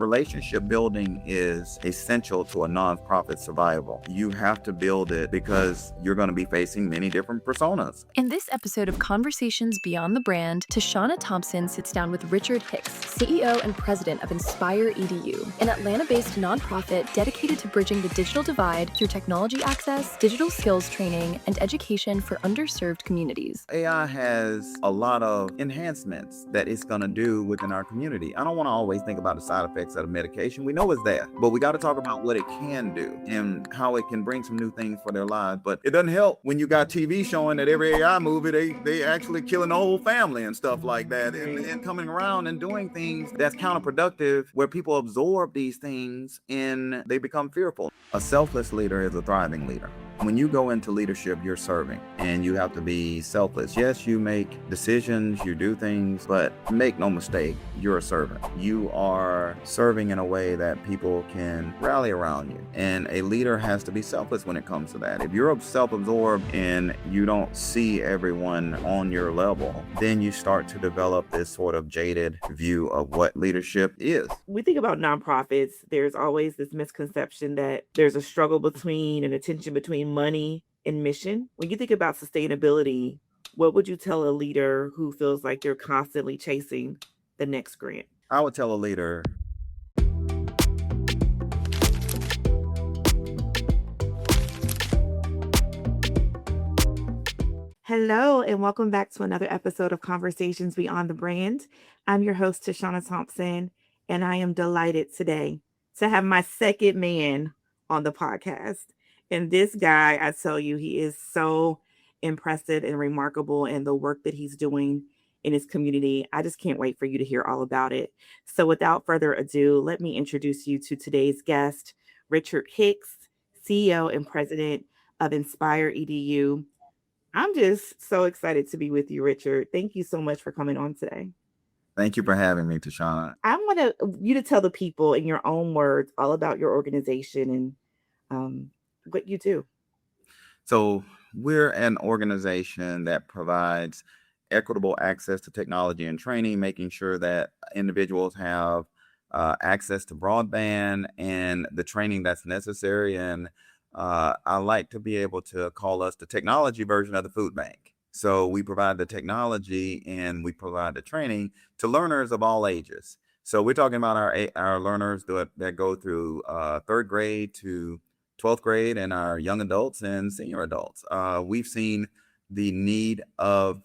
Relationship building is essential to a nonprofit survival. You have to build it because you're going to be facing many different personas. In this episode of Conversations Beyond the Brand, Tashana Thompson sits down with Richard Hicks, CEO and President of Inspiredu, an Atlanta-based nonprofit dedicated to bridging the digital divide through technology access, digital skills training, and education for underserved communities. AI has a lot of enhancements that it's going to do within our community. I don't want to always think about the side effects of the medication. We know it's there, but we got to talk about what it can do and how it can bring some new things for their lives. But it doesn't help when you got TV showing that every AI movie, they actually killing the whole family and stuff like that, and coming around and doing things that's counterproductive, where people absorb these things and they become fearful. A selfless leader is a thriving leader. When you go into leadership, you're serving, and you have to be selfless. Yes, you make decisions, you do things, but make no mistake, you're a servant. You are serving in a way that people can rally around you. And a leader has to be selfless when it comes to that. If you're self-absorbed and you don't see everyone on your level, then you start to develop this sort of jaded view of what leadership is. We think about nonprofits, there's always this misconception that there's a struggle between and a tension between money and mission. When you think about sustainability, what would you tell a leader who feels like they're constantly chasing the next grant? I would tell a leader, hello, and welcome back to another episode of Conversations Beyond the Brand. I'm your host, Tashana Thompson, and I am delighted today to have my second man on the podcast. And this guy, I tell you, he is so impressive and remarkable in the work that he's doing in his community. I just can't wait for you to hear all about it. So without further ado, let me introduce you to today's guest, Richard Hicks, CEO and President of Inspiredu. I'm just so excited to be with you, Richard. Thank you so much for coming on today. Thank you for having me, Tashana. I want you to tell the people in your own words all about your organization and what you do. So we're an organization that provides equitable access to technology and training, making sure that individuals have access to broadband and the training that's necessary. And I like to be able to call us the technology version of the food bank. So we provide the technology and we provide the training to learners of all ages. So we're talking about our learners that go through third grade to 12th grade, and our young adults and senior adults. We've seen the need of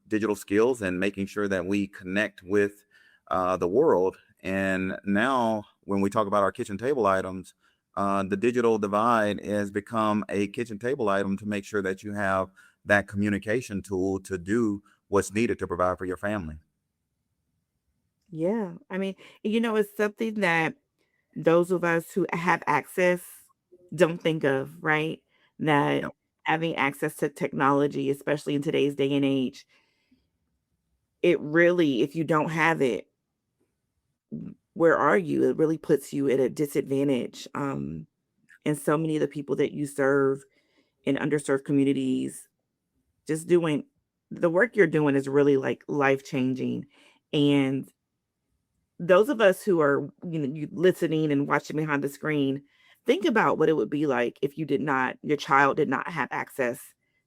digital skills and making sure that we connect with the world. And now when we talk about our kitchen table items, the digital divide has become a kitchen table item to make sure that you have that communication tool to do what's needed to provide for your family. Yeah. I mean, it's something that those of us who have access don't think of, right? That Yep. having access to technology, especially in today's day and age, it really, if you don't have it, where are you? It really puts you at a disadvantage. And so many of the people that you serve in underserved communities, just doing the work you're doing is really like life changing. And those of us who are, you listening and watching behind the screen, think about what it would be like if your child did not have access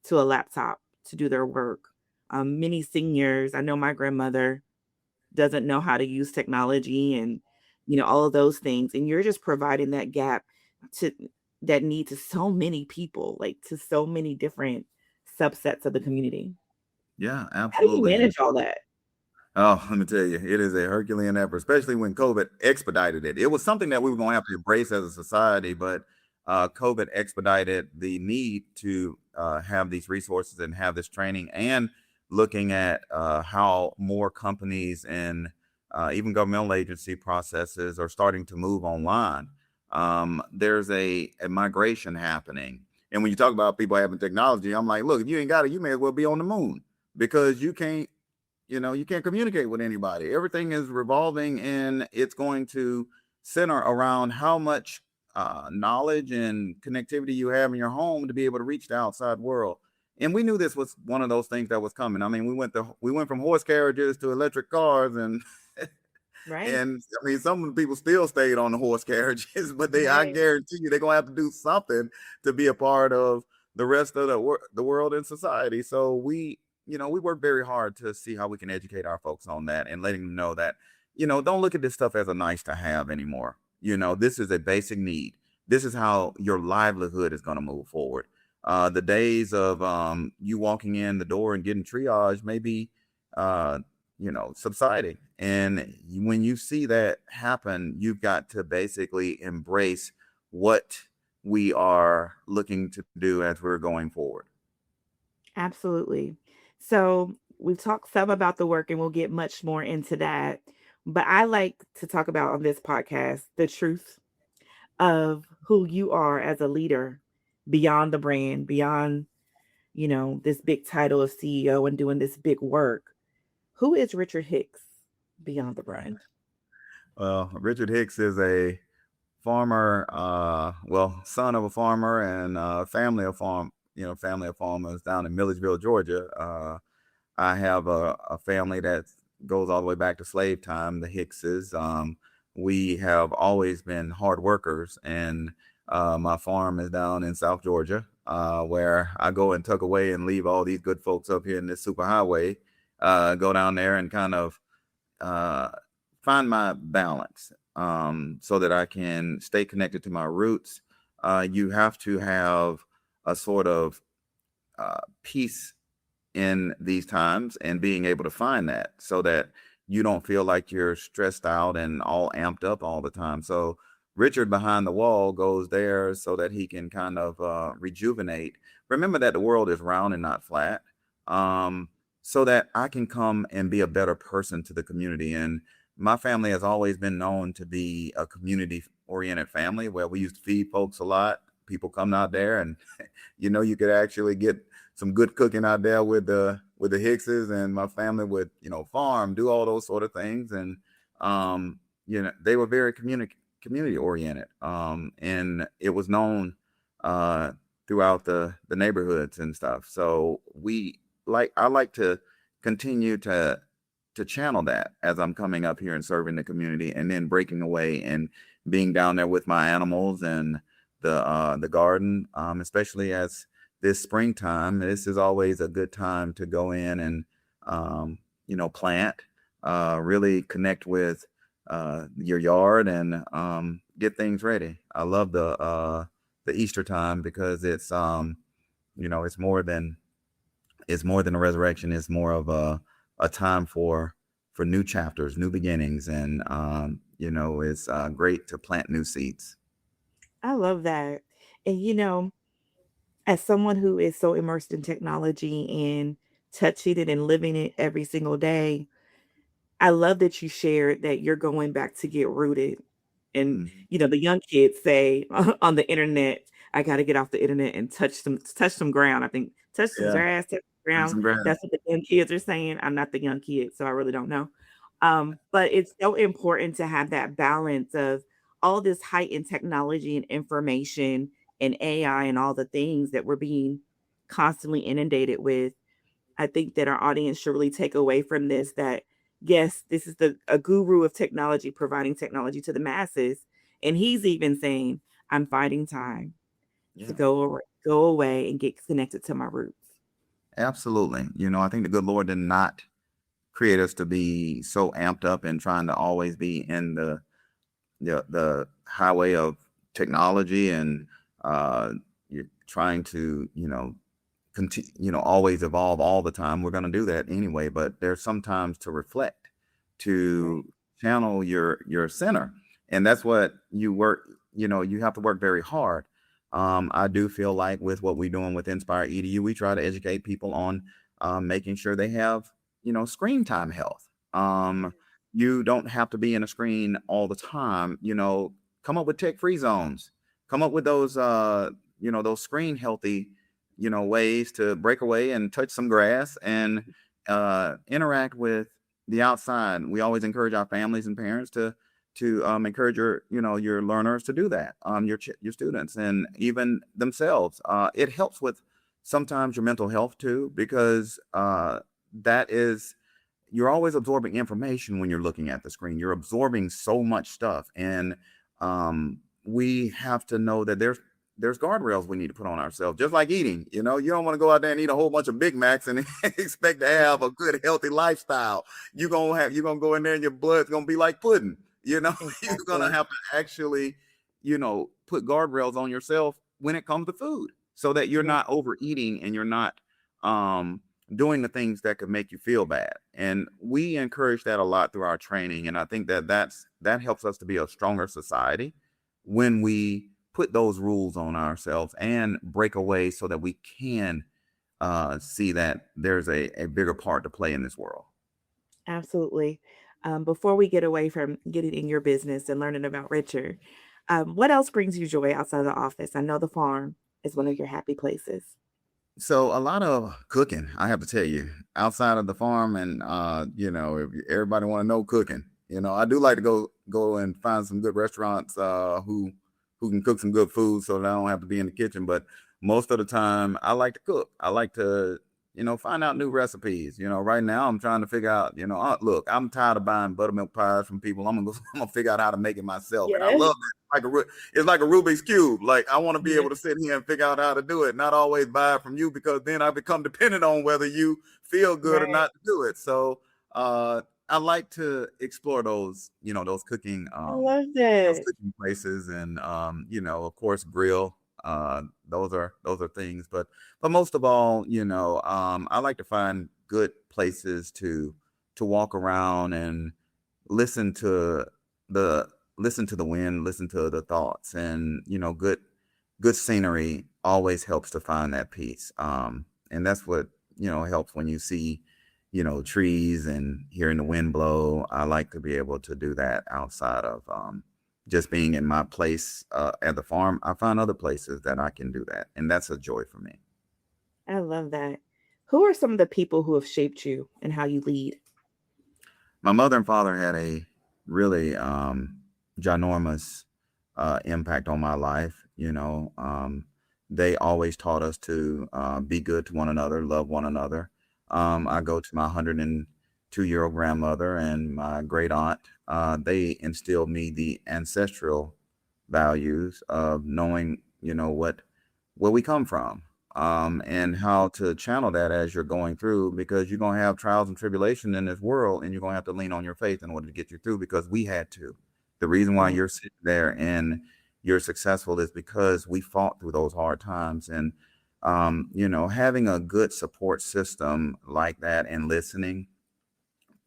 to a laptop to do their work. Many seniors, I know my grandmother doesn't know how to use technology and, all of those things. And you're just providing that gap to that need to so many people, like to so many different subsets of the community. Yeah, How do you absolutely. manage all that? Oh, let me tell you, it is a Herculean effort, especially when COVID expedited it. It was something that we were going to have to embrace as a society, but COVID expedited the need to have these resources and have this training, and looking at how more companies and even governmental agency processes are starting to move online. There's a migration happening. And when you talk about people having technology, I'm like, look, if you ain't got it, you may as well be on the moon, because you can't communicate with anybody. Everything is revolving, and it's going to center around how much knowledge and connectivity you have in your home to be able to reach the outside world. And we knew this was one of those things that was coming. I mean, we went from horse carriages to electric cars, and Right. And I mean, some of the people still stayed on the horse carriages, but I Right. guarantee you, they're gonna have to do something to be a part of the rest of the world and society. So we work very hard to see how we can educate our folks on that and letting them know that, don't look at this stuff as a nice to have anymore. This is a basic need. This is how your livelihood is going to move forward. The days of you walking in the door and getting triage maybe uh, subsiding. And when you see that happen, you've got to basically embrace what we are looking to do as we're going forward. Absolutely. So we've talked some about the work and we'll get much more into that. But I like to talk about on this podcast the truth of who you are as a leader beyond the brand, beyond, this big title of CEO and doing this big work. Who is Richard Hicks beyond the brand? Well, Richard Hicks is a farmer, son of a farmer and family of farmers down in Milledgeville, Georgia. I have a family that goes all the way back to slave time, the Hickses. We have always been hard workers, and my farm is down in South Georgia, where I go and tuck away and leave all these good folks up here in this superhighway. Go down there and kind of uh, find my balance, so that I can stay connected to my roots. You have to have a sort of peace in these times and being able to find that so that you don't feel like you're stressed out and all amped up all the time. So Richard behind the wall goes there so that he can kind of rejuvenate. Remember that the world is round and not flat. Um, so that I can come and be a better person to the community. And my family has always been known to be a community oriented family where we used to feed folks a lot. People come out there and you could actually get some good cooking out there with the Hickses, and my family would, farm, do all those sort of things. And they were very community oriented. And it was known uh throughout the neighborhoods and stuff. So I like to continue to channel that as I'm coming up here and serving the community, and then breaking away and being down there with my animals and the garden, especially as this springtime. This is always a good time to go in and plant, really connect with your yard and get things ready. I love the Easter time because it's more than a resurrection. It's more of a time for new chapters, new beginnings, and it's great to plant new seeds. I love that. And, as someone who is so immersed in technology and touching it and living it every single day, I love that you shared that you're going back to get rooted. And, Mhm. the young kids say on the internet, I got to get off the internet and touch some ground. I think touch some Yeah, grass, touch some bring ground. some grass. That's what the young kids are saying. I'm not the young kid, so I really don't know. But it's so important to have that balance of all this heightened technology and information and AI and all the things that we're being constantly inundated with. I think that our audience should really take away from this that yes, this is a guru of technology providing technology to the masses, and he's even saying, "I'm finding time to Yeah. go away and get connected to my roots." Absolutely. I think the good Lord did not create us to be so amped up and trying to always be in the highway of technology, and you're trying to, continue, always evolve all the time. We're going to do that anyway, but there's sometimes to reflect, Right. to channel your center. And that's what you have to work very hard. I do feel like with what we're doing with Inspire EDU, we try to educate people on making sure they have, screen time health. You don't have to be in a screen all the time. Come up with tech-free zones. Come up with those screen healthy, ways to break away and touch some grass and interact with the outside. We always encourage our families and parents to encourage your learners to do that, your students and even themselves. It helps with sometimes your mental health too, because that is you're always absorbing information when you're looking at the screen. You're absorbing so much stuff, and we have to know that there's guardrails we need to put on ourselves. Just like eating, you know, you don't want to go out there and eat a whole bunch of Big Macs and expect to have a good healthy lifestyle. You're gonna go in there and your blood's gonna be like pudding. You know, you're gonna Exactly. have to actually, put guardrails on yourself when it comes to food, so that you're Yeah, not overeating and you're not um doing the things that could make you feel bad. And we encourage that a lot through our training. And I think that helps us to be a stronger society when we put those rules on ourselves and break away so that we can see that there's a bigger part to play in this world. absolutely. Before we get away from getting in your business and learning about Richard, what else brings you joy outside of the office? I know the farm is one of your happy places. So a lot of cooking, I have to tell you, outside of the farm, and if everybody want to know cooking, I do like to go and find some good restaurants who can cook some good food, so that I don't have to be in the kitchen. But most of the time, I like to cook. I like to find out new recipes. Right now I'm trying to figure out. Look, I'm tired of buying buttermilk pies from people. I'm gonna figure out how to make it myself, and I Yes. love that. It's like a Rubik's cube. Like, I want to be Yeah. able to sit here and figure out how to do it, not always buy it from you, because then I become dependent on whether you feel good or Right. not to do it. So I like to explore those cooking I love those that. cooking places, and of course, grill. Those are things, but most of all, I like to find good places to walk around and listen to the listen to the wind, listen to the thoughts, and good scenery always helps to find that peace. And that's what helps when you see trees and hearing the wind blow. I like to be able to do that outside of just being in my place at the farm. I find other places that I can do that, and that's a joy for me. I love that. Who are some of the people who have shaped you and how you lead? My mother and father had a really ginormous impact on my life. They always taught us to be good to one another, love one another. I go to my 102-year-old grandmother and my great aunt. They instilled me the ancestral values of knowing, where we come from, and how to channel that as you're going through, because you're going to have trials and tribulation in this world, and you're going to have to lean on your faith in order to get you through, because we had to. The reason why Right. you're sitting there and you're successful is because we fought through those hard times. And having a good support system like that and listening,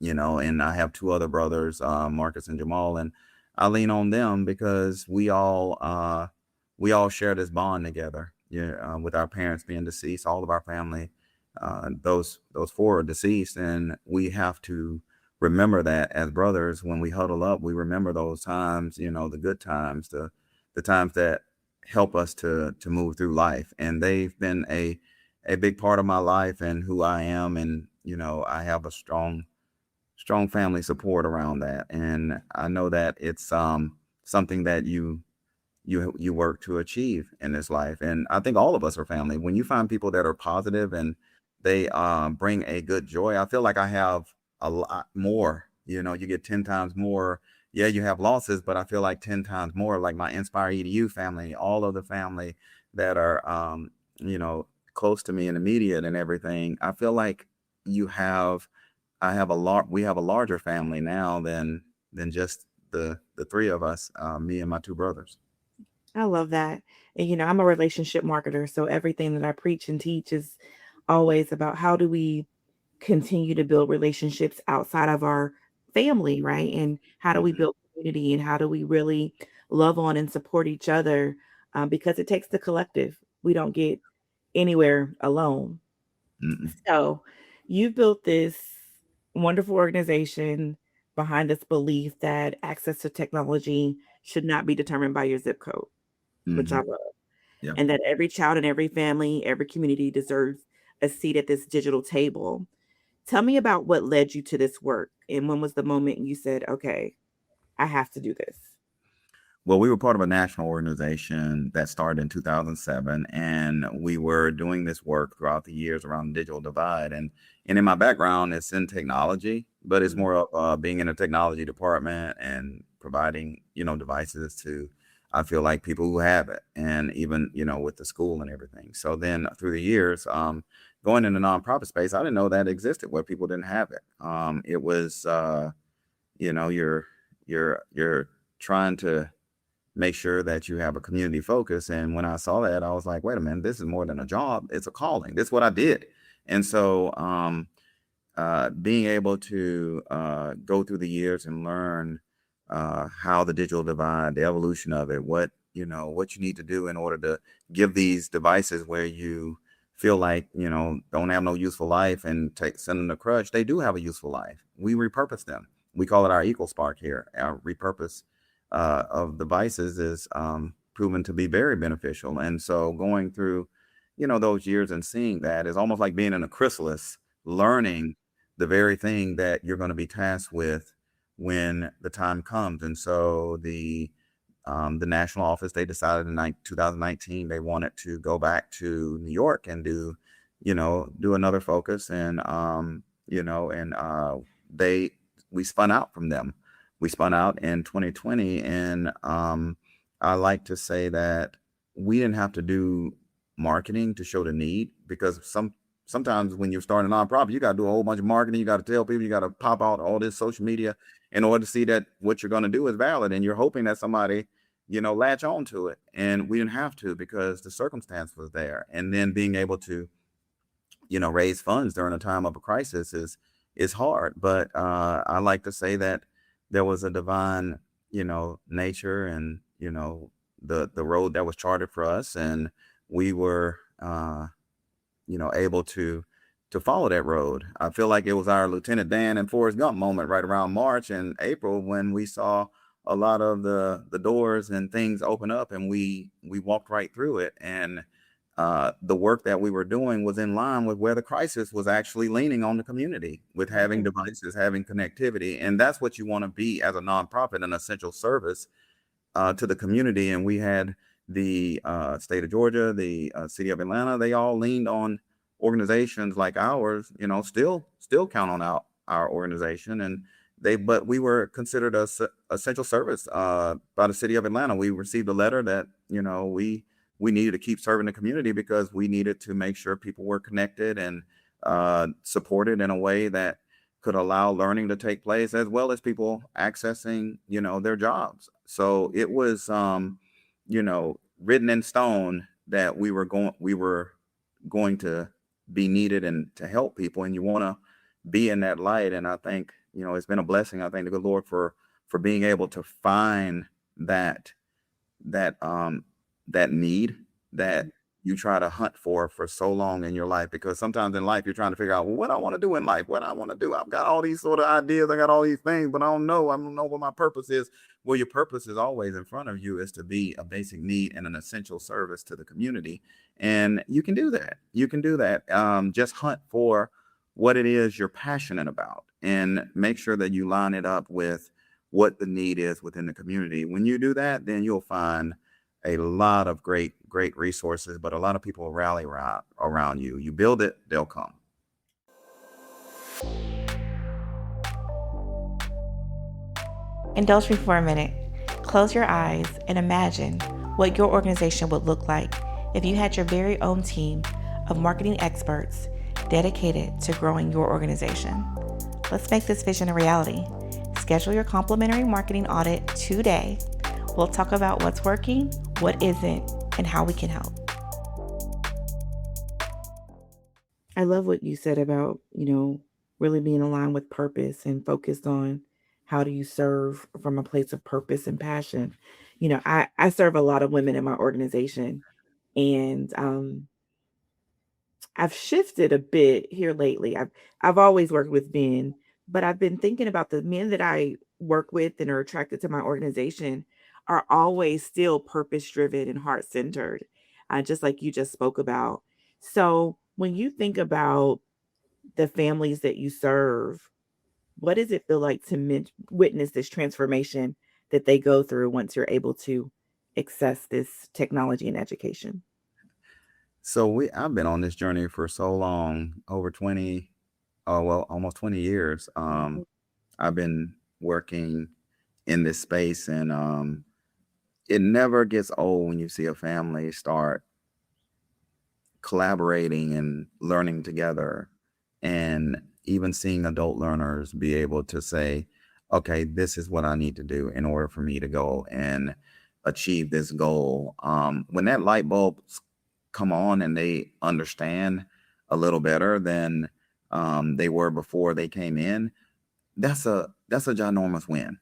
and I have two other brothers, Marcus and Jamal, and I lean on them because we all share this bond together. Yeah, with our parents being deceased, all of our family, those four are deceased, and we have to remember that as brothers. When we huddle up, we remember those times, the good times, the times that help us to move through life, and they've been a big part of my life and who I am. And I have a strong family support around that, and I know that it's something that you work to achieve in this life. And I think all of us are family. When you find people that are positive and they bring a good joy, I feel like I have a lot more. You get 10 times more. Yeah, you have losses, but I feel like 10 times more. Like my Inspire EDU family, all of the family that are you know close to me and immediate and everything. I feel like you have I have a lot we have a larger family now than just the three of us, me and my two brothers. I love that. And I'm a relationship marketer, so everything that I preach and teach is always about how do we continue to build relationships outside of our family, right? And how do we Mhm, build community and how do we really love on and support each other? Because it takes the collective. We don't get anywhere alone. mm-mm, So you've built this wonderful organization behind this belief that access to technology should not be determined by your zip code, which I mhm, love, yeah. and that every child in every family, every community deserves a seat at this digital table. Tell me about what led you to this work and when was the moment you said, okay, I have to do this? Well, we were part of a national organization that started in 2007, and we were doing this work throughout the years around the digital divide. And in my background, it's in technology, but it's Mhm. more of being in a technology department and providing, devices to, I feel like, people who have it, and even, with the school and everything. So then through the years, going in the nonprofit space, I didn't know that existed where people didn't have it. It was, you're trying to make sure that you have a community focus. And when I saw that, I was like, wait a minute, this is more than a job. It's a calling. This is what I did. And so being able to go through the years and learn how the digital divide, the evolution of it, what you need to do in order to give these devices where you feel like, don't have no useful life and send them to crush, they do have a useful life. We repurpose them. We call it our eco spark here. Our repurpose of devices is proven to be very beneficial. And so going through, those years and seeing that is almost like being in a chrysalis, learning the very thing that you're going to be tasked with when the time comes. And so the national office, they decided in 2019 they wanted to go back to New York and do another focus. And they we spun out from them. We spun out in 2020, and I like to say that we didn't have to do marketing to show the need, because sometimes when you're starting a nonprofit, you got to do a whole bunch of marketing. You got to tell people, you got to pop out all this social media in order to see that what you're going to do is valid, and you're hoping that somebody, latch on to it. And we didn't have to, because the circumstance was there. And then being able to, raise funds during a time of a crisis is hard. But I like to say that there was a divine, nature, and the road that was charted for us, and we were able to follow that road. I feel like it was our Lieutenant Dan and Forrest Gump moment right around March and April, when we saw a lot of the doors and things open up, and we walked right through it. And the work that we were doing was in line with where the crisis was actually leaning on the community, with having Right. devices, having connectivity. And that's what you want to be as a nonprofit, an essential service to the community. And we had the state of Georgia, the city of Atlanta, they all leaned on organizations like ours, still count on our organization. And but we were considered a essential service by the city of Atlanta. We received a letter that, we needed to keep serving the community, because we needed to make sure people were connected and supported in a way that could allow learning to take place, as well as people accessing, their jobs. So it was, written in stone that we were going to be needed and to help people, and you want to be in that light. And I think, it's been a blessing. I thank the good Lord for being able to find that that need that you try to hunt for so long in your life. Because sometimes in life you're trying to figure out, well, what I want to do in life, what I want to do. I've got all these sort of ideas, I got all these things, but I don't know what my purpose is. Well, your purpose is always in front of you, is to be a basic need and an essential service to the community. And you can do that. You can do that. Just hunt for what it is you're passionate about, and make sure that you line it up with what the need is within the community. When you do that, then you'll find a lot of great resources, but a lot of people will rally around you. You build it, they'll come. Indulge me for a minute. Close your eyes and imagine what your organization would look like if you had your very own team of marketing experts dedicated to growing your organization. Let's make this vision a reality. Schedule your complimentary marketing audit today. We'll talk about what's working, what isn't, and how we can help. I love what you said about, really being aligned with purpose and focused on how do you serve from a place of purpose and passion. I serve a lot of women in my organization, and I've shifted a bit here lately. I've always worked with men, but I've been thinking about the men that I work with and are attracted to my organization are always still purpose driven and heart centered, just like you just spoke about. So when you think about the families that you serve, what does it feel like to witness this transformation that they go through once you're able to access this technology in education? So I've been on this journey for so long, over 20, well, almost 20 years. Mhm. I've been working in this space, and it never gets old when you see a family start collaborating and learning together, and even seeing adult learners be able to say, okay, this is what I need to do in order for me to go and achieve this goal. When that light bulbs come on and they understand a little better than they were before they came in, that's a ginormous win.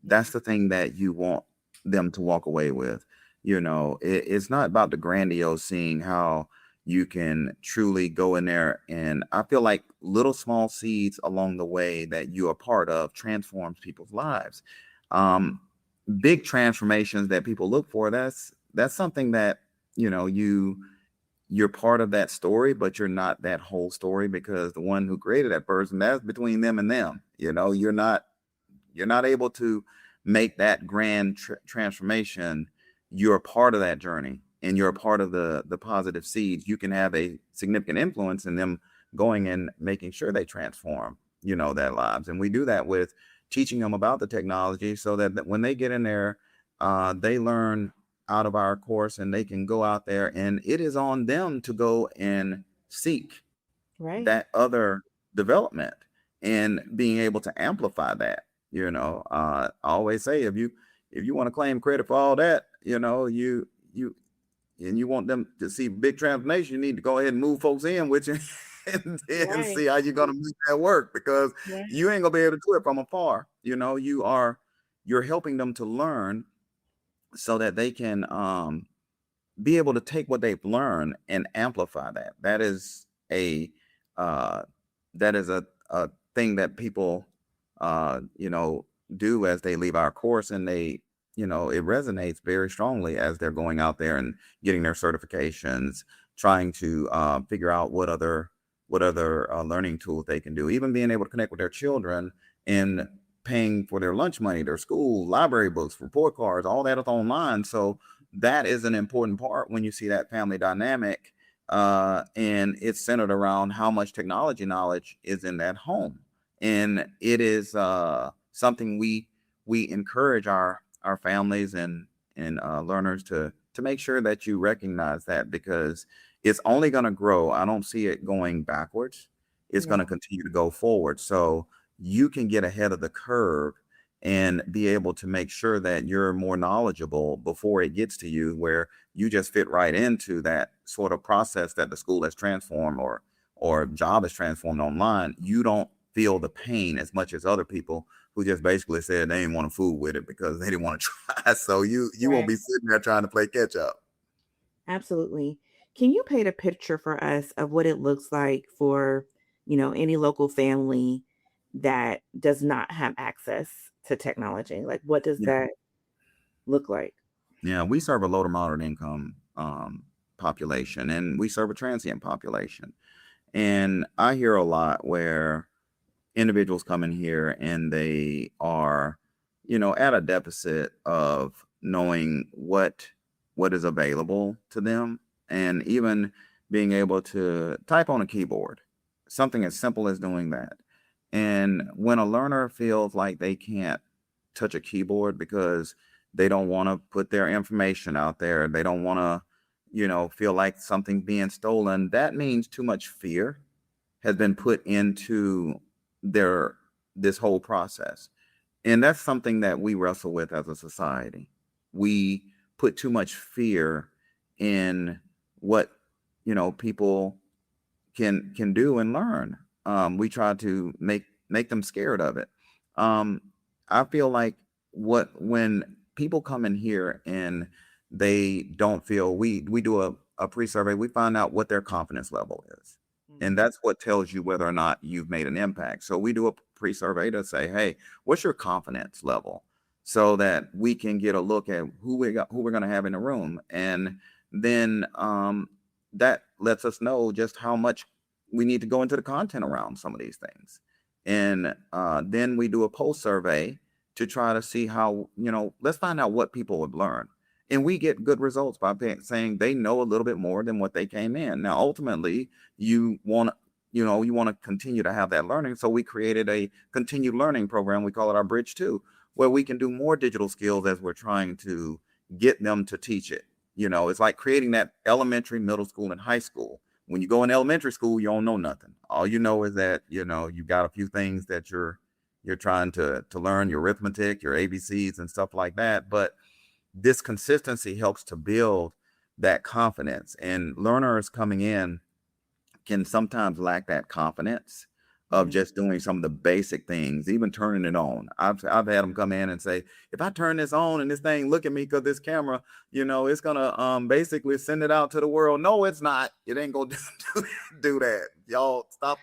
That's the thing that you want them to walk away with. It's not about the grandiose, seeing how you can truly go in there, and I feel like little small seeds along the way that you are part of transforms people's lives. Um, Big transformations that people look for, that's something that you're part of that story, but you're not that whole story, because the one who created that person, that's between them and them. You're not able to make that grand transformation. You're a part of that journey, and you're a part of the positive seeds. You can have a significant influence in them going and making sure they transform their lives. And we do that with teaching them about the technology, so that when they get in there, they learn out of our course, and they can go out there, and it is on them to go and seek Right. that other development and being able to amplify that. I always say, if you want to claim credit for all that, you and you want them to see big transformation, you need to go ahead and move folks in with you and then Right. see how you're going to make that work, because Right. you ain't gonna be able to do it from afar. You're helping them to learn, so that they can be able to take what they've learned and amplify that. Uh, that is a thing that people do as they leave our course, and it resonates very strongly as they're going out there and getting their certifications, trying to figure out what other learning tools they can do, even being able to connect with their children and paying for their lunch money, their school library books, report cards, all that is online. So that is an important part when you see that family dynamic, and it's centered around how much technology knowledge is in that home. And it is something we encourage our families and learners to make sure that you recognize that, because it's only going to grow. I don't see it going backwards. It's going to No. continue to go forward. So you can get ahead of the curve and be able to make sure that you're more knowledgeable before it gets to you, where you just fit right into that sort of process that the school has transformed, or job has transformed online. You don't feel the pain as much as other people who just basically said they didn't want to fool with it because they didn't want to try. So you won't Right. be sitting there trying to play catch up. Absolutely. Can you paint a picture for us of what it looks like for, any local family that does not have access to technology? Like, what does Yeah. that look like? Yeah, we serve a low to moderate income population, and we serve a transient population. And I hear a lot where individuals come in here and they are, at a deficit of knowing what is available to them, and even being able to type on a keyboard, something as simple as doing that. And when a learner feels like they can't touch a keyboard because they don't want to put their information out there, they don't want to, feel like something being stolen, that means too much fear has been put into their this whole process. And that's something that we wrestle with as a society. We put too much fear in what people can do and learn. We try to make them scared of it. Um, I feel like when people come in here and they don't feel, we do a pre-survey, we find out what their confidence level is. And Mhm. that's what tells you whether or not you've made an impact. So we do a pre-survey to say, hey, what's your confidence level? So that we can get a look at who we're going to have in the room. And then that lets us know just how much we need to go into the content around some of these things. And then we do a post survey to try to see how, let's find out what people would learn. And we get good results by saying they know a little bit more than what they came in. Now, ultimately, you want to continue to have that learning. So we created a continued learning program. We call it our Bridge 2, where we can do more digital skills as we're trying to get them to teach it. It's like creating that elementary, middle school, and high school. When you go in elementary school, you don't know nothing. All you know is that, you got a few things that you're trying to learn, your arithmetic, your ABCs and stuff like that. But this consistency helps to build that confidence. And learners coming in can sometimes lack that confidence of just doing some of the basic things, even turning it on. I've had them come in and say, if I turn this on and this thing look at me, because this camera, it's gonna basically send it out to the world. No, it's not. It ain't gonna do that. Y'all stop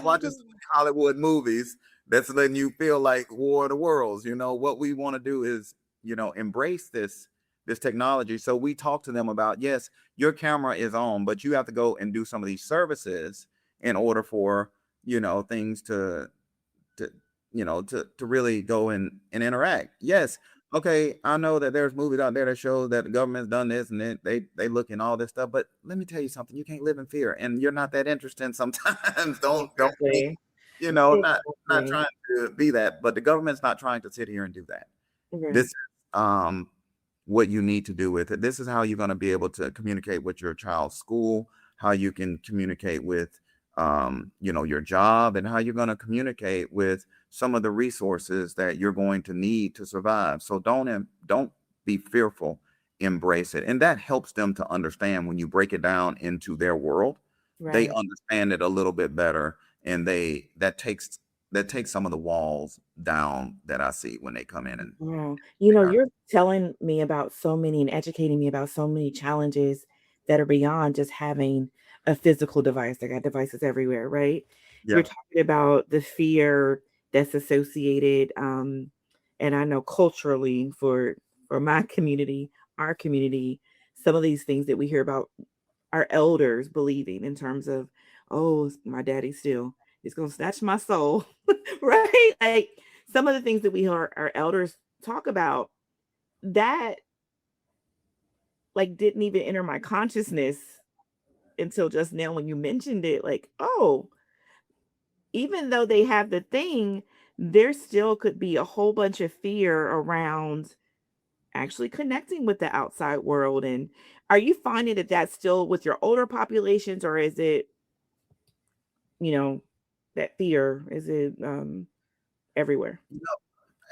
watching Hollywood movies that's letting you feel like War of the Worlds. What we want to do is, embrace this technology. So we talk to them about, yes, your camera is on, but you have to go and do some of these services in order for, things to really go and interact. Yes. Okay. I know that there's movies out there that show that the government's done this and they look in all this stuff, but let me tell you something. You can't live in fear, and you're not that interested sometimes. Don't think, Exactly. not Exactly. trying to be that, but the government's not trying to sit here and do that. This Right. is what you need to do with it. This is how you're going to be able to communicate with your child's school, how you can communicate with, your job, and how you're going to communicate with some of the resources that you're going to need to survive. So don't be fearful, embrace it. And that helps them to understand when you break it down into their world, they Right. understand it a little bit better. And that takes some of the walls down that I see when they come in and Wow. they are. You're telling me about so many and educating me about so many challenges that are beyond just having a physical device. They got devices everywhere, right? You're Yeah. talking about the fear that's associated, and I know culturally for my community, our community, some of these things that we hear about our elders believing in terms of, oh, my daddy still is gonna snatch my soul, right? Like some of the things that we hear our elders talk about that like didn't even enter my consciousness until just now when you mentioned it. Like, oh, even though they have the thing, there still could be a whole bunch of fear around actually connecting with the outside world. And are you finding that that's still with your older populations, or is it, you know, that fear, is it everywhere?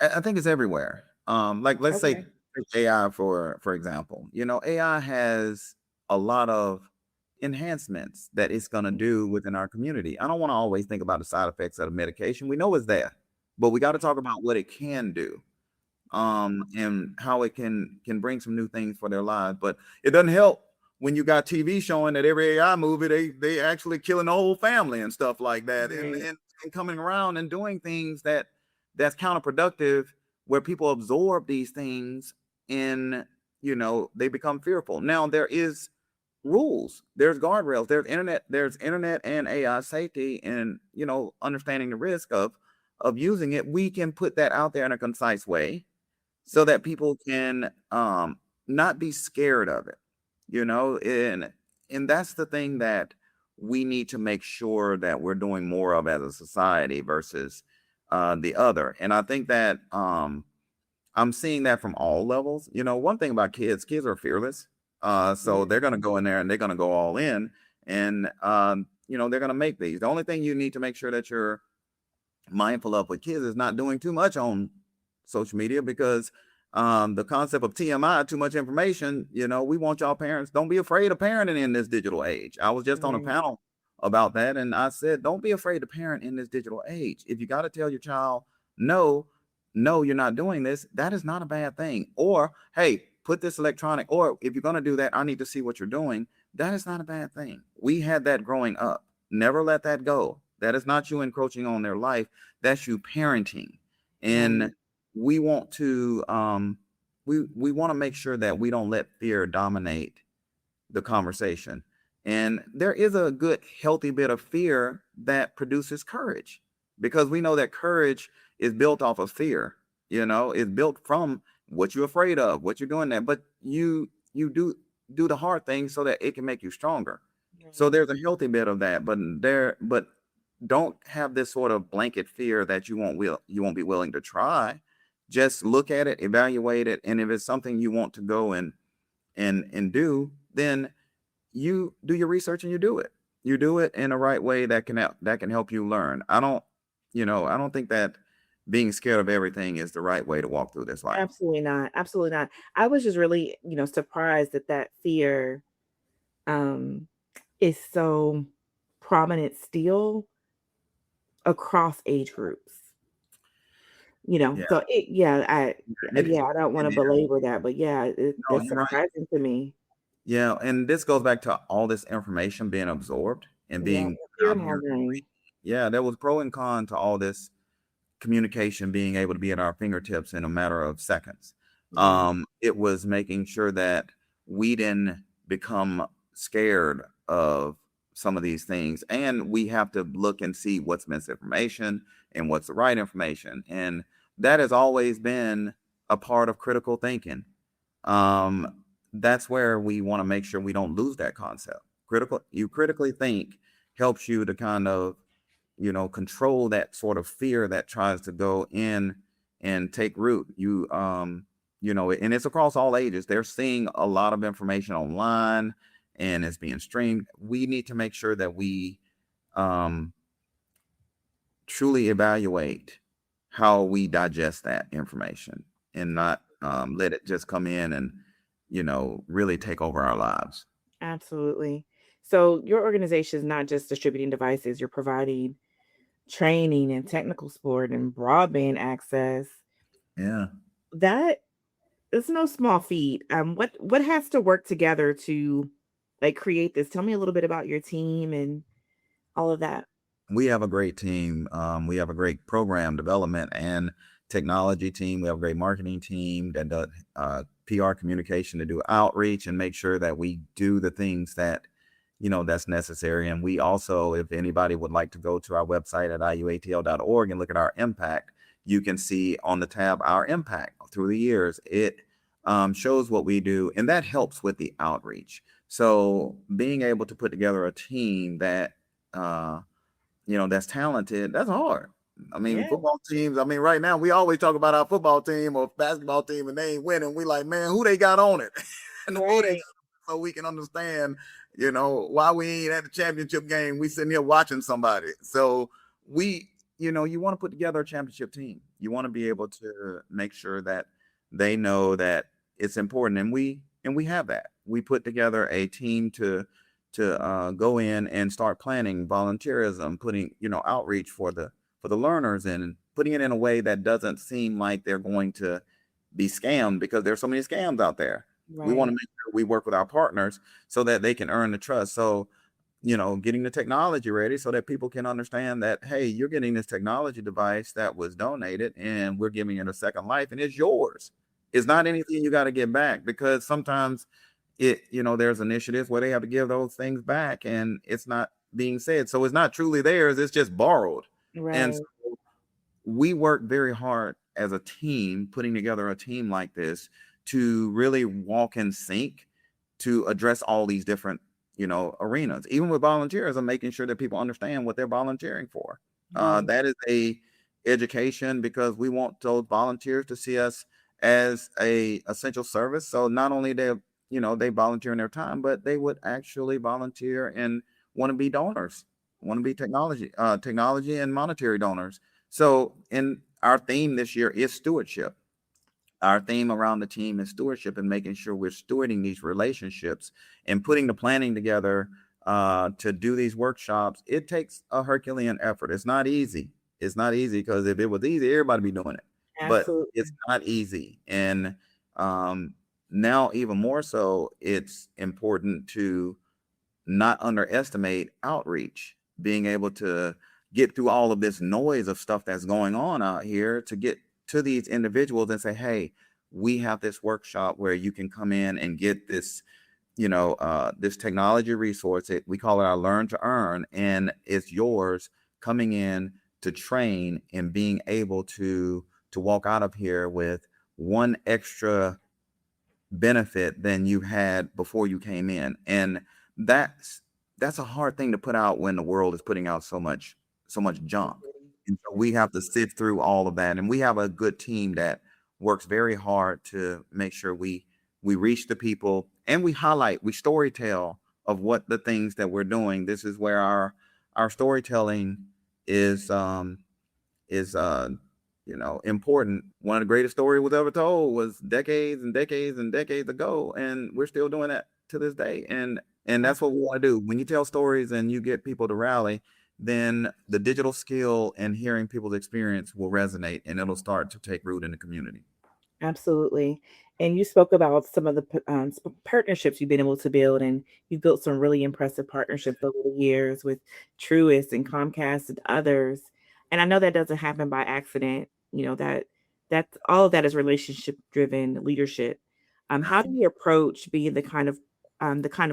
I think it's everywhere. Like let's say Okay. take AI for example. AI has a lot of enhancements that it's going to do within our community. I don't want to always think about the side effects of the medication. We know it's there, but we got to talk about what it can do, and how it can bring some new things for their lives. But it doesn't help when you got TV showing that every AI movie they actually killing the whole family and stuff like that, and Right. and coming around and doing things that's counterproductive, where people absorb these things and they become fearful. Now there is rules, there's guardrails, there's internet and AI safety, and understanding the risk of using it. We can put that out there in a concise way so that people can not be scared of it, and that's the thing that we need to make sure that we're doing more of as a society versus the other. And I think that I'm seeing that from all levels. One thing about kids are fearless. So Right. they're going to go in there and they're going to go all in, and they're going to make these. The only thing you need to make sure that you're mindful of with kids is not doing too much on social media, because the concept of TMI, too much information, we want y'all parents, don't be afraid of parenting in this digital age. I was just on a Right. panel about that, and I said, don't be afraid to parent in this digital age. If you got to tell your child, no, no, you're not doing this, that is not a bad thing. Or, hey, put this electronic, or if you're going to do that, I need to see what you're doing. That is not a bad thing. We had that growing up. Never let that go. That is not you encroaching on their life. That's you parenting. Right. And we want to we want to make sure that we don't let fear dominate the conversation. And there is a good healthy bit of fear that produces courage, because we know that courage is built off of fear. It's built from what you're afraid of, what you're doing there, but you do the hard things so that it can make you stronger. So there's a healthy bit of that, but don't have this sort of blanket fear that you won't be willing to try. Just look at it, evaluate it, and if it's something you want to go and do, then you do your research and you do it. You do it in the right way that can help you learn. I don't think that being scared of everything is the right way to walk through this life. Absolutely not. Absolutely not. I was just really, surprised that that fear um is so prominent still across age groups. Yeah, So it, I don't want it to is. belabor that, but yeah, No, that's you're right. surprising to me. Yeah, and this goes back to all this information being absorbed and Yeah, being fear out here. mongering. Yeah, there was pro and con to all this communication being able to be at our fingertips in a matter of seconds. Yeah, It was making sure that we didn't become scared of some of these things. And we have to look and see what's misinformation and what's the right information. And that has always been a part of critical thinking. That's where we want to make sure we don't lose that concept. You critically think helps you to kind of control that sort of fear that tries to go in and take root. And it's across all ages. They're seeing a lot of information online and it's being streamed. We need to make sure that we um, truly evaluate how we digest that information and not let it just come in and, really take over our lives. absolutely. So your organization is not just distributing devices, you're providing training and technical support and broadband access. Yeah. That is no small feat. What has to work together to like create this? Tell me a little bit about your team and all of that. We have a great team. We have a great program development and technology team. We have a great marketing team that does PR communication to do outreach and make sure that we do the things that's necessary. And we also, if anybody would like to go to our website at iuatl.org and look at our impact, you can see on the tab our impact through the years. It shows what we do, and that helps with the outreach. So being able to put together a team that uh, that's talented, that's hard. I mean, Yeah, football teams, right now we always talk about our football team or basketball team and they ain't winning. We like, man, who they got on it? And who they got right, on it so we can understand, why we ain't at the championship game. We sitting here watching somebody. So you want to put together a championship team. You want to be able to make sure that they know that it's important. And we have that. We put together a team to go in and start planning volunteerism, putting outreach for the learners and putting it in a way that doesn't seem like they're going to be scammed because there's so many scams out there. We want to right, make sure we work with our partners so that they can earn the trust. So getting the technology ready so that people can understand that, hey, you're getting this technology device that was donated and we're giving it a second life and it's yours. It's not anything you got to get back because sometimes there's initiatives where they have to give those things back and it's not being said. So it's not truly theirs, it's just borrowed. And right, so we work very hard as a team, putting together a team like this to really walk in sync to address all these different, arenas. Even with volunteers, I'm making sure that people understand what they're volunteering for. right, That is a education because we want those volunteers to see us as a essential service. So not only they volunteer in their time, but they would actually volunteer and want to be donors, want to be technology and monetary donors. So in our theme this year is stewardship. Our theme around the team is stewardship and making sure we're stewarding these relationships and putting the planning together to do these workshops. It takes a Herculean effort. It's not easy. It's not easy because if it was easy, everybody be doing it. But it's absolutely, not easy. And um, now even more so, it's important to not underestimate outreach, being able to get through all of this noise of stuff that's going on out here to get to these individuals and say, hey, we have this workshop where you can come in and get this, this technology resource. We call it our Learn to Earn, and it's yours coming in to train and being able to to walk out of here with one extra benefit than you had before you came in. And that's a hard thing to put out when the world is putting out so much junk. And so we have to sift through all of that. And we have a good team that works very hard to make sure we reach the people, and we storytell of what the things that we're doing. This is where our storytelling is important. One of the greatest stories was ever told was decades and decades and decades ago, and we're still doing that to this day. And that's what we want to do. When you tell stories and you get people to rally, then the digital skill and hearing people's experience will resonate, and it'll start to take root in the community. Absolutely. And you spoke about some of the partnerships you've been able to build, and you built some really impressive partnerships over the years with Truist and Comcast and others. And I know that doesn't happen by accident. That's all of that is relationship driven leadership. How do you approach being the kind of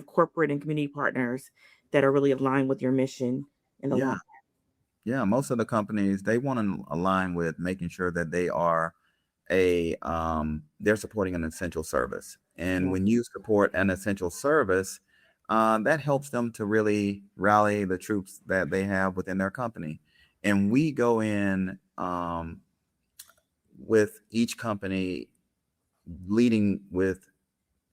corporate and community partners that are really aligned with your mission in the Yeah. long? Yeah. Most of the companies, they want to align with making sure that they're supporting an essential service. And Yeah. when you support an essential service, that helps them to really rally the troops that they have within their company. And we go in with each company leading with,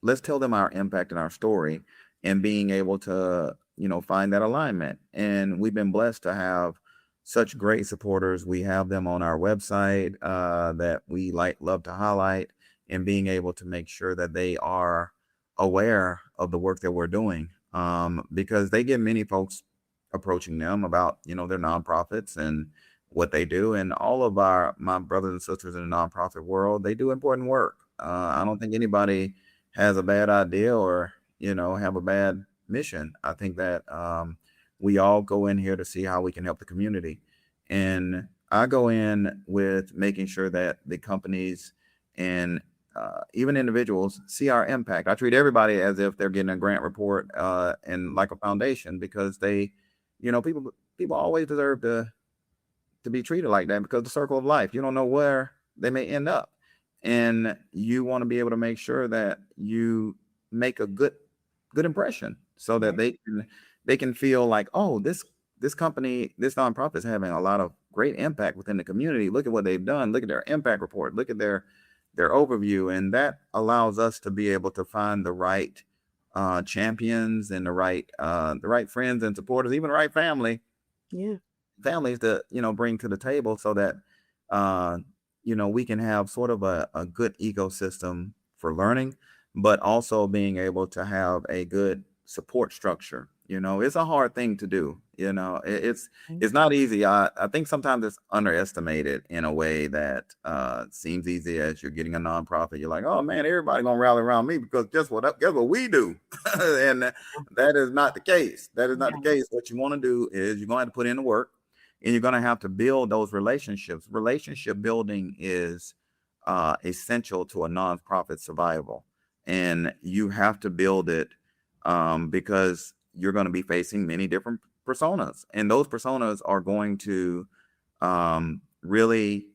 let's tell them our impact and our story, and being able to find that alignment. And we've been blessed to have such great supporters. We have them on our website that we love to highlight, and being able to make sure that they are aware of the work that we're doing, because they get many folks approaching them about their nonprofits and what they do. And all of my brothers and sisters in the nonprofit world, they do important work. I don't think anybody has a bad idea or have a bad mission. I think that we all go in here to see how we can help the community. And I go in with making sure that the companies and even individuals see our impact. I treat everybody as if they're getting a grant report and like a foundation, because people always deserve to be treated like that, because the circle of life, you don't know where they may end up. And you want to be able to make sure that you make a good impression, so that they can feel like, oh, this company, this nonprofit is having a lot of great impact within the community. Look at what they've done. Look at their impact report. Look at their overview. And that allows us to be able to find the right champions and the right friends and supporters, even the right Yeah. families to bring to the table, so that we can have sort of a good ecosystem for learning, but also being able to have a good support structure. It's a hard thing to do. It's not easy. I think sometimes it's underestimated in a way that seems easy. As you're getting a nonprofit, you're like, oh man, everybody gonna rally around me, because guess what we do. And that is not the case. That is not the case. What you want to do is you're going to have to put in the work, and you're going to have to build those relationships. Relationship building is essential to a nonprofit survival, and you have to build it because you're going to be facing many different personas, and those personas are going to really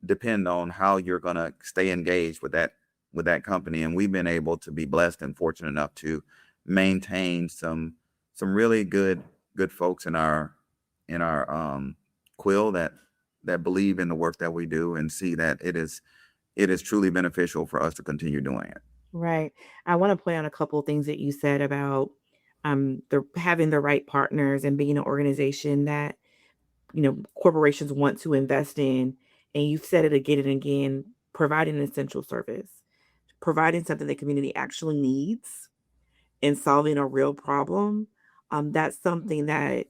depend on how you're going to stay engaged with that company. And we've been able to be blessed and fortunate enough to maintain some really good folks in our quill that believe in the work that we do, and see that it is truly beneficial for us to continue doing it. Right. I want to point out a couple of things that you said about having the right partners and being an organization that corporations want to invest in. And you've said it again and again: providing an essential service, providing something the community actually needs, and solving a real problem. That's something that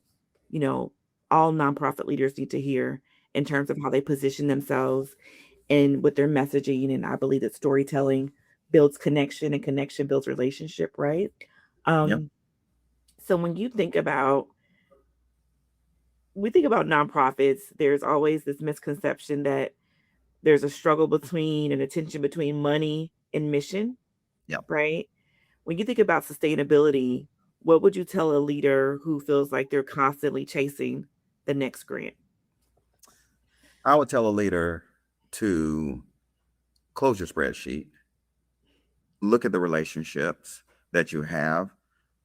you know all nonprofit leaders need to hear in terms of how they position themselves and with their messaging. And I believe that storytelling builds connection, and connection builds relationship, right? Yep. Um, so when we think about nonprofits, there's always this misconception that there's a struggle between and a tension between money and mission, Yep. right? When you think about sustainability, what would you tell a leader who feels like they're constantly chasing the next grant? I would tell a leader to close your spreadsheet, look at the relationships that you have.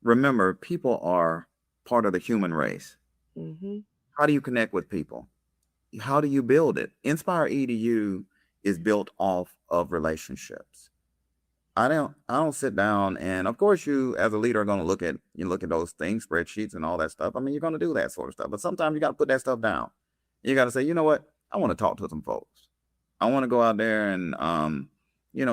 Remember, people are part of the human race. Mm-hmm. How do you connect with people? How do you build it? Inspire EDU is built off of relationships. I don't sit down, and of course you as a leader are going to look at those things, spreadsheets and all that stuff. I mean, you're going to do that sort of stuff, but sometimes you got to put that stuff down. You got to say, you know what? I want to talk to some folks. I want to go out there and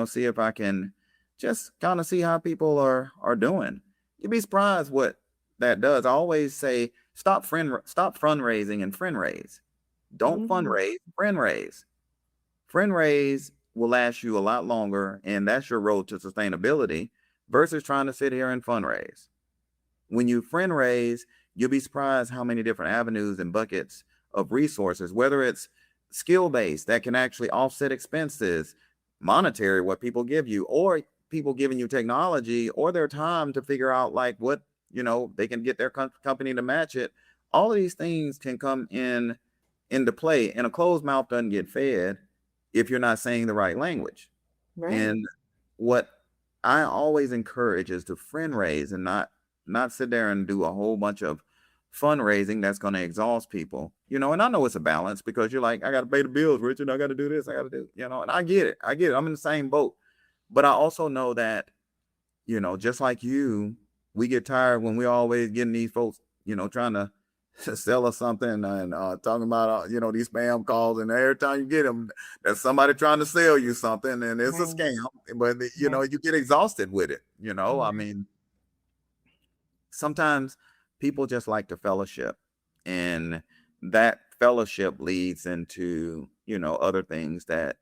see if I can just kind of see how people are doing. You'd be surprised what that does. I always say, stop fundraising and friend raise. Don't fundraise, friend raise. Friend raise will last you a lot longer, and that's your road to sustainability versus trying to sit here and fundraise. When you friend raise, you'll be surprised how many different avenues and buckets of resources, whether it's skill-based that can actually offset expenses, monetary, what people give you, or people giving you technology or their time to figure out like what, they can get their company to match it. All of these things can come into play, and a closed mouth doesn't get fed if you're not saying the right language. Right. And what I always encourage is to friend raise and not sit there and do a whole bunch of fundraising that's going to exhaust people. And I know it's a balance because you're like, I got to pay the bills, Richard. I got to do this. I got to do, and I get it. I'm in the same boat. But I also know that, just like you, we get tired when we're always getting these folks, trying to sell us something and talking about, these spam calls. And every time you get them, there's somebody trying to sell you something and it's a scam. But, you get exhausted with it. I mean, sometimes people just like to fellowship, and that fellowship leads into, other things that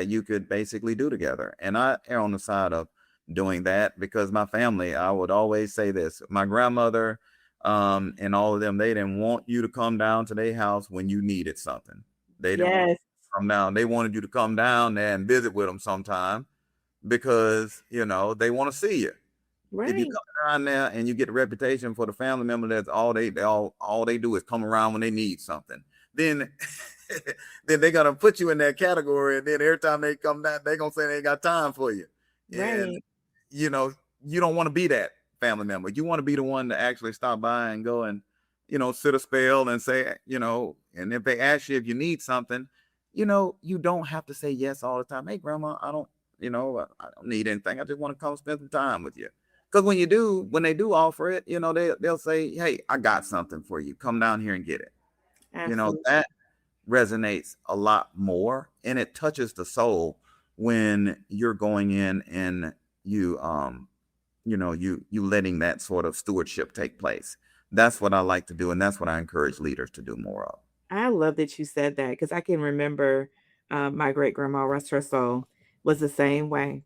you could basically do together. And I err on the side of doing that because my family, I would always say this, my grandmother, and all of them, they didn't want you to come down to their house when you needed something. They didn't want you to come down. They wanted you to come down there and visit with them sometime because, they want to see you. Right. If you come around there and you get a reputation for the family member that's all they do is come around when they need something, then they're gonna put you in that category, and then every time they come down, they're gonna say they ain't got time for you. Right. And you don't want to be that family member. You want to be the one to actually stop by and go and sit a spell and say, and if they ask you if you need something, you don't have to say yes all the time. Hey, grandma, I don't need anything. I just want to come spend some time with you. Because when they do offer it, they'll say, hey, I got something for you. Come down here and get it. Absolutely. That resonates a lot more, and it touches the soul when you're going in and you letting that sort of stewardship take place. That's what I like to do, and that's what I encourage leaders to do more of. I love that you said that because I can remember my great grandma, rest her soul, was the same way.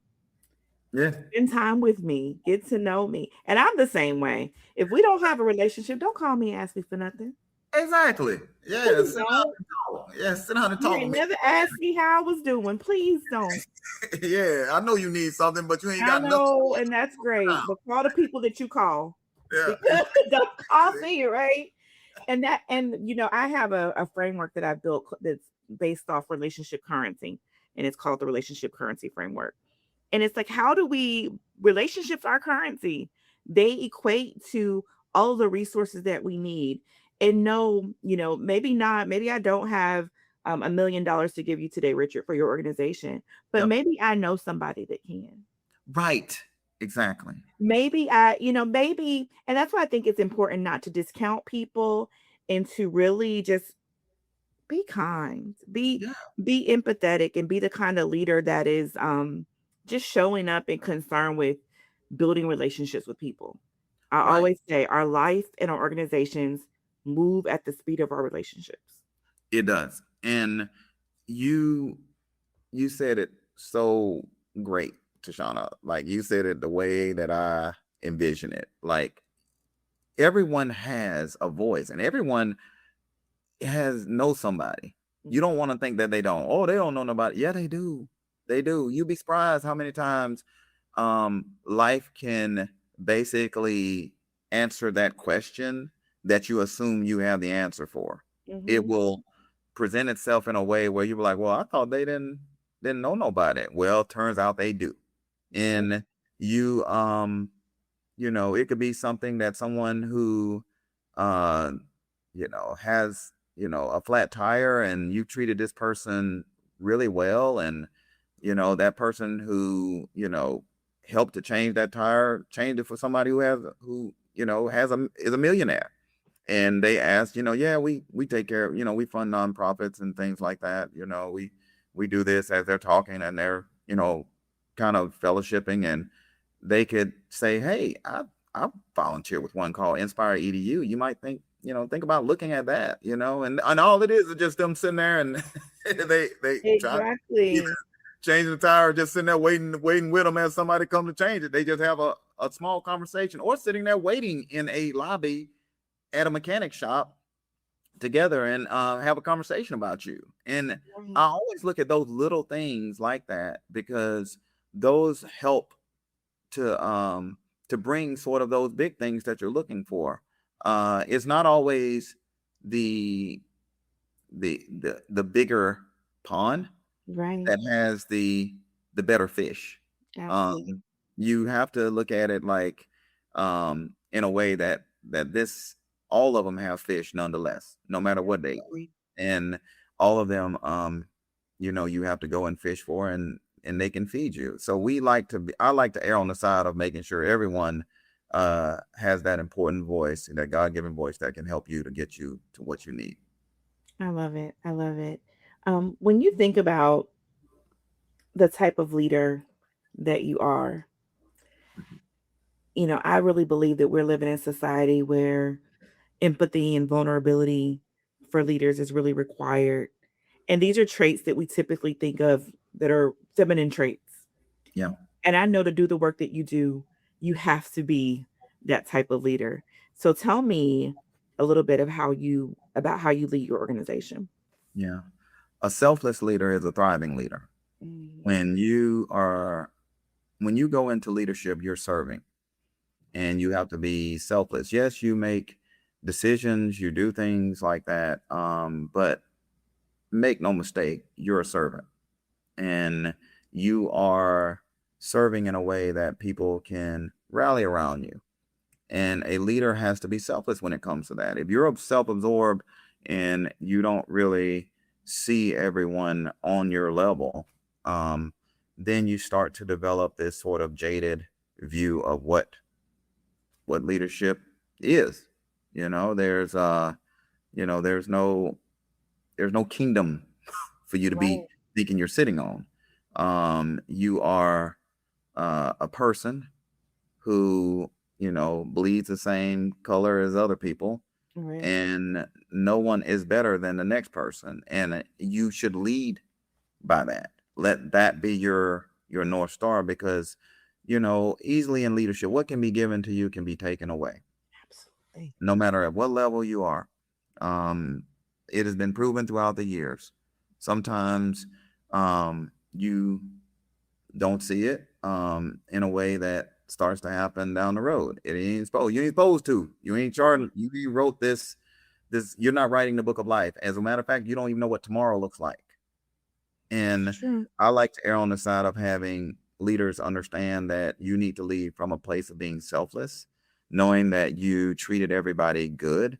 Yeah, Spend time with me, get to know me. And I'm the same way. If we don't have a relationship, don't call me and ask me for nothing. exactly. Yeah, Please sit down don't. and talk. Yeah, sit down and You talk ain't with me. never asked me how I was doing. Please don't. Yeah, I know you need something, but you ain't I got nothing. know, and that's great. But call the people that you call. Yeah. Because don't call me, right? And I have a framework that I've built that's based off relationship currency, and it's called the relationship currency framework. And it's like, relationships are currency. They equate to all the resources that we need. And no, maybe not, maybe I don't have $1 million to give you today, Richard, for your organization, but Yep. maybe I know somebody that can. Right. Exactly. Maybe maybe, and that's why I think it's important not to discount people and to really just be kind, be empathetic, and be the kind of leader that is just showing up and concerned with building relationships with people. I Right. always say our life and our organizations move at the speed of our relationships. It does. And you said it so great, Tashana. Like you said it the way that I envision it. Like everyone has a voice and everyone knows somebody. You don't want to think that they don't. Oh, they don't know nobody. Yeah, they do. They do. You'd be surprised how many times life can basically answer that question that you assume you have the answer for. It Mhm. will present itself in a way where you were like, well, I thought they didn't know nobody. Well, turns out they do. And you it could be something that someone who uh has a flat tire, and you treated this person really well, and that person who helped to change that tire changed it for somebody is a millionaire. And they asked, yeah, we take care of, we fund nonprofits and things like that. We do this as they're talking, and they're kind of fellowshipping, and they could say, hey, I volunteer with one called Inspiredu. You might think about looking at that, and all it is just them sitting there, and they try Exactly. changing the tire, just sitting there waiting with them as somebody comes to change it. They just have a small conversation, or sitting there waiting in a lobby at a mechanic shop together, and have a conversation about you. And I always look at those little things like that, because those help to bring sort of those big things that you're looking for. It's not always the bigger pond Right. that has the better fish. Absolutely. You have to look at it like in a way that this all of them have fish nonetheless, no matter what they are. Absolutely. And all of them you have to go and fish for, and they can feed you. So I like to err on the side of making sure everyone has that important voice, that God-given voice that can help you to get you to what you need. I love it. I love it. When you think about the type of leader that you are, I really believe that we're living in a society where empathy and vulnerability for leaders is really required. And these are traits that we typically think of that are feminine traits. Yeah. And I know to do the work that you do, you have to be that type of leader. So tell me a little bit about how you lead your organization. Yeah. A selfless leader is a thriving leader. Mm. When you go into leadership, you're serving, and you have to be selfless. Yes, you make decisions, you do things like that. But make no mistake, you're a servant, and you are serving in a way that people can rally around you. And a leader has to be selfless when it comes to that. If you're self-absorbed and you don't really see everyone on your level, then you start to develop this sort of jaded view of what leadership is. There's no kingdom for you to Right. be thinking you're sitting on. You are a person who bleeds the same color as other people, Right. and no one is better than the next person, and you should lead by that. Let that be your North Star, because easily in leadership, what can be given to you can be taken away, Absolutely. no matter at what level you are. It has been proven throughout the years. Sometimes you don't see it in a way that starts to happen down the road. You ain't supposed to. You ain't charging. You wrote this. You're not writing the book of life. As a matter of fact, you don't even know what tomorrow looks like. And True. I like to err on the side of having leaders understand that you need to lead from a place of being selfless, knowing that you treated everybody good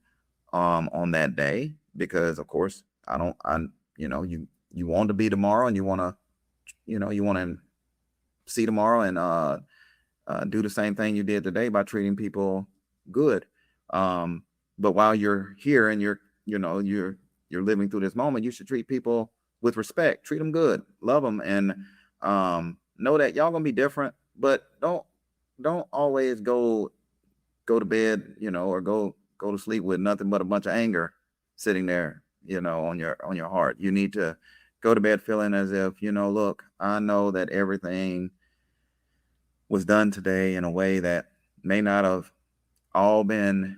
on that day, because of course you want to be tomorrow, and you want to see tomorrow, and do the same thing you did today by treating people good. But while you're here and you're living through this moment, you should treat people with respect, treat them good, love them, and know that y'all gonna be different, but don't always go to bed, or go to sleep with nothing but a bunch of anger sitting there, on your heart. You need to go to bed feeling as if, look, I know that everything was done today in a way that may not have all been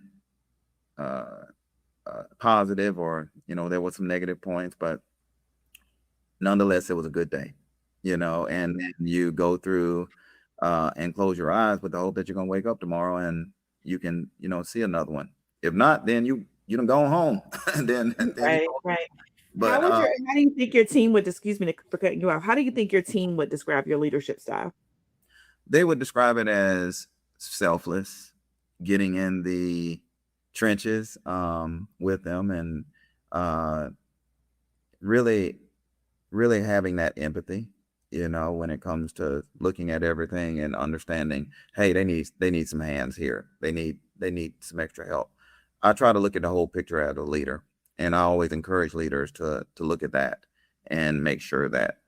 positive, or there was some negative points, but nonetheless it was a good day, and then you go through and close your eyes with the hope that you're going to wake up tomorrow and you can see another one. If not, then you don't go home. then you Right. Right. But How do you think your team would, excuse me for cutting you off. How do you think your team would describe your leadership style? they would describe it as selfless, getting in the trenches with them, and uh, really, really having that empathy. When it comes to looking at everything and understanding, hey, they need some hands here. They need some extra help. I try to look at the whole picture as a leader, and I always encourage leaders to look at that and make sure that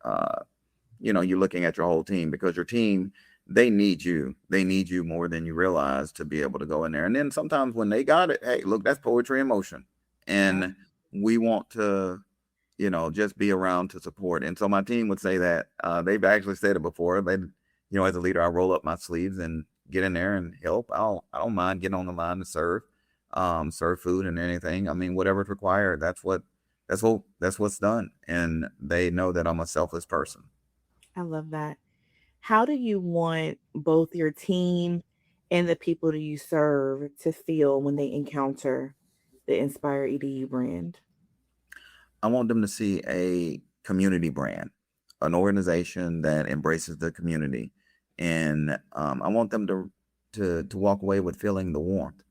you're looking at your whole team, because your team, they need you. They need you more than you realize to be able to go in there. And then sometimes when they got it, hey, look, that's poetry in motion. Yeah. And we want to, just be around to support. And so my team would say that they've actually said it before. As a leader, I roll up my sleeves and get in there and help. I don't mind getting on the line to serve food and anything. I mean, whatever's required, that's what's done. And they know that I'm a selfless person. I love that. How do you want both your team and the people that you serve to feel when they encounter the Inspire EDU brand? I want them to see a community brand, an organization that embraces the community, and I want them to walk away with feeling the warmth,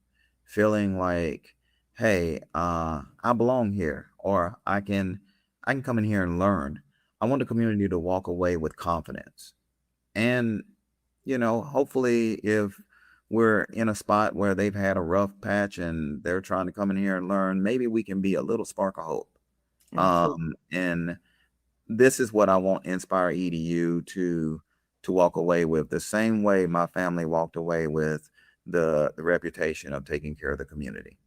feeling like, hey, I belong here, or I can come in here and learn. I want the community to walk away with confidence, and hopefully, if we're in a spot where they've had a rough patch and they're trying to come in here and learn, maybe we can be a little spark of hope. Absolutely. And this is what I want Inspire EDU to walk away with, the same way my family walked away with the reputation of taking care of the community.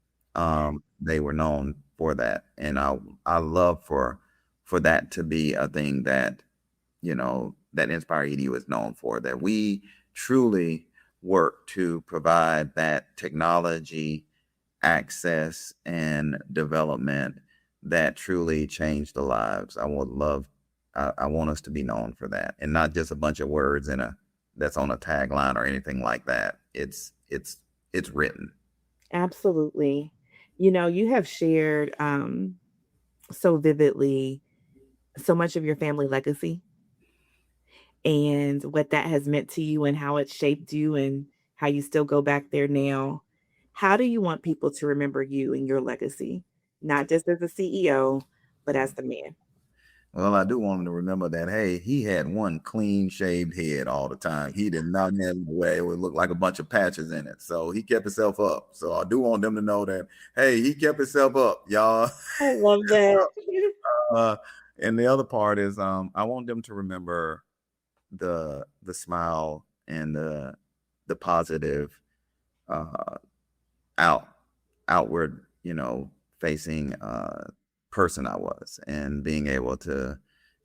They were known for that, and I love for that to be a thing that that Inspire EDU is known for. That we truly work to provide that technology access and development that truly changed the lives. I want us to be known for that, and not just a bunch of words that's on a tagline or anything like that. It's written. Absolutely. You have shared so vividly so much of your family legacy and what that has meant to you and how it shaped you and how you still go back there now. How do you want people to remember you and your legacy? Not just as a CEO, but as the man. Well, I do want him to remember that, hey, he had one clean shaved head all the time. He did not have a way it would look like a bunch of patches in it. So he kept himself up. So I do want them to know that, hey, he kept himself up, y'all. I love that. uh, and the other part is I want them to remember the smile and the positive uh out outward, facing person I was, and being able to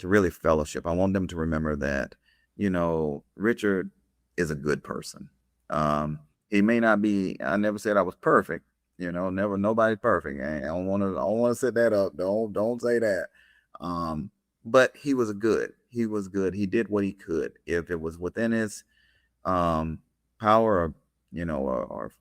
really fellowship. I want them to remember that, Richard is a good person. He may not be, I never said I was perfect, never, nobody's perfect. I don't want to set that up. Don't say that. But he was good. He did what he could. If it was within his um power, or or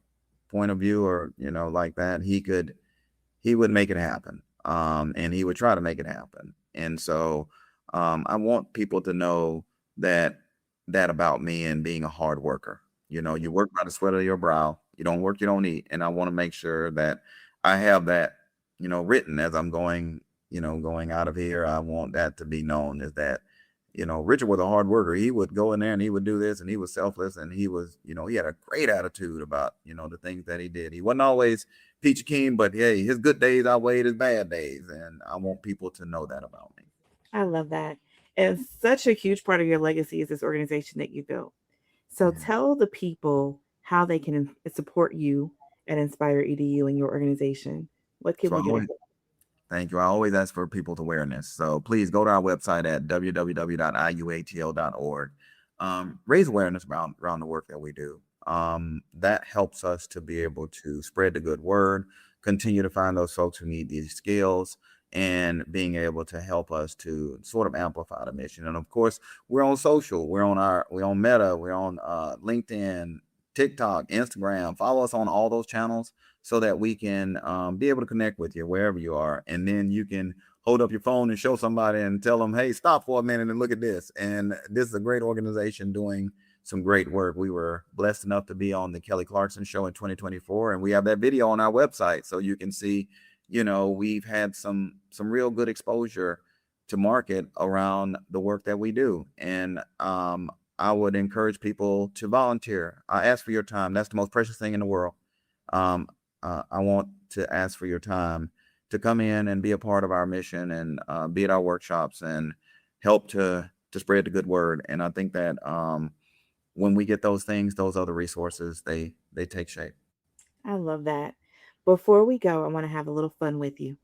point of view, or like that, he would make it happen. And he would try to make it happen. And so I want people to know that about me, and being a hard worker. You work by the sweat of your brow. You don't work, you don't eat. And I want to make sure that I have that, written as I'm going out of here. I want that to be known, is that, Richard was a hard worker. He would go in there and he would do this, and he was selfless, and he was, he had a great attitude about, the things that he did. He wasn't always peachy keen, but hey, his good days outweighed his bad days. And I want people to know that about me. I love that. And such a huge part of your legacy is this organization that you built. So Yeah. tell the people how they can support you at Inspire EDU and your organization. What can So I we do to always, help? thank you. I always ask for people's awareness. So please go to our website at www.iuatl.org. Raise awareness around the work that we do. That helps us to be able to spread the good word, continue to find those folks who need these skills, and being able to help us to sort of amplify the mission. And of course, we're on social. We're on Meta. We're on LinkedIn, TikTok, Instagram. Follow us on all those channels so that we can be able to connect with you wherever you are. And then you can hold up your phone and show somebody and tell them, hey, stop for a minute and look at this. And this is a great organization doing some great work. We were blessed enough to be on the Kelly Clarkson show in 2024, and we have that video on our website, so you can see, we've had some real good exposure to market around the work that we do. And I would encourage people to volunteer. I ask for your time. That's the most precious thing in the world. I want to ask for your time to come in and be a part of our mission and be at our workshops and help to spread the good word. And I think that when we get those things, those other resources, they take shape. I love that. Before we go, I want to have a little fun with you,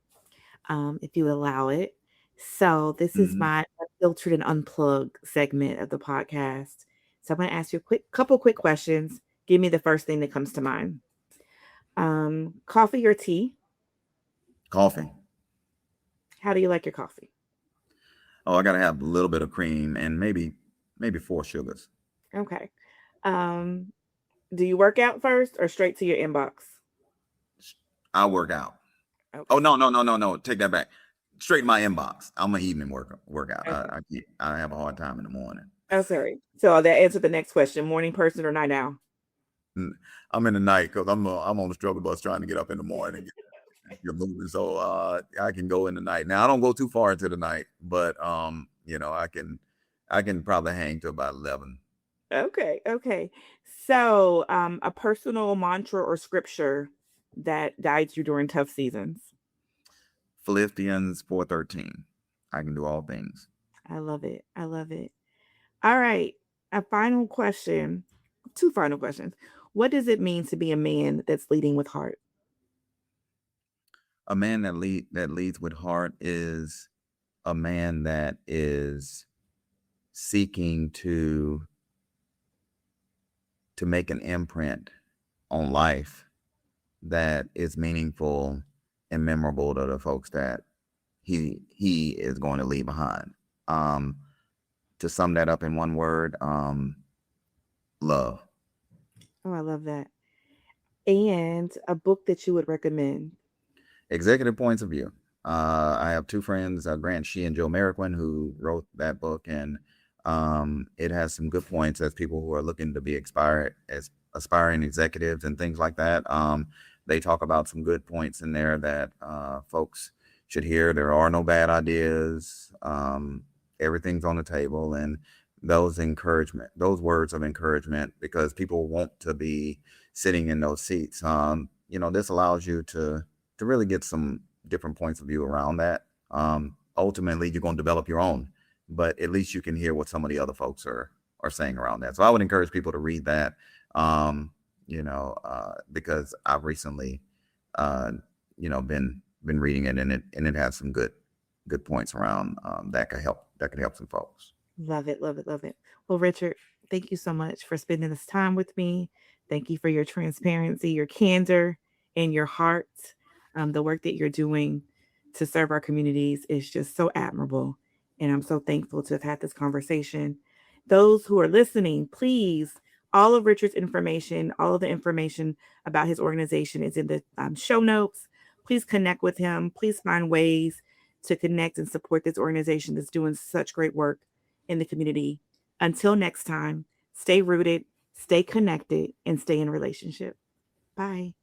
if you allow it. So this is my unfiltered and unplugged segment of the podcast. So I'm going to ask you a couple quick questions. Give me the first thing that comes to mind. Coffee or tea? Coffee. How do you like your coffee? Oh, I got to have a little bit of cream and maybe 4 sugars. Okay. Do you work out first or straight to your inbox? I work out. Okay. Oh, no. Take that back. Straight in my inbox. I'm an evening workout. Okay. I have a hard time in the morning. Oh, sorry. So that answered the next question. Morning person or night owl? I'm in the night because I'm on the struggle bus trying to get up in the morning and you're moving. So I can go in the night. Now I don't go too far into the night, but I can probably hang to about 11. Okay. So a personal mantra or scripture that guides you during tough seasons. Philippians 4:13. I can do all things. I love it. All right. A final question. 2 final questions. What does it mean to be a man that's leading with heart? A man that leads with heart is a man that is seeking to make an imprint on life that is meaningful and memorable to the folks that he is going to leave behind. To sum that up in one word, love. Oh, I love that. And a book that you would recommend? Executive Points of View. I have 2 friends, Grant Shee and Joe Merriquin, who wrote that book, and it has some good points as people who are looking to be as aspiring executives and things like that. They talk about some good points in there that folks should hear. There are no bad ideas. Everything's on the table, and those words of encouragement, because people want to be sitting in those seats. This allows you to really get some different points of view around that. Ultimately, you're going to develop your own, but at least you can hear what some of the other folks are saying around that. So I would encourage people to read that, because I've recently, been reading it, and it has some good points around that could help some folks. Love it. Well, Richard, thank you so much for spending this time with me. Thank you for your transparency, your candor, and your heart. The work that you're doing to serve our communities is just so admirable. And I'm so thankful to have had this conversation. Those who are listening, please, all of Richard's information, all of the information about his organization is in the show notes. Please connect with him. Please find ways to connect and support this organization that's doing such great work in the community. Until next time, stay rooted, stay connected, and stay in relationship. Bye.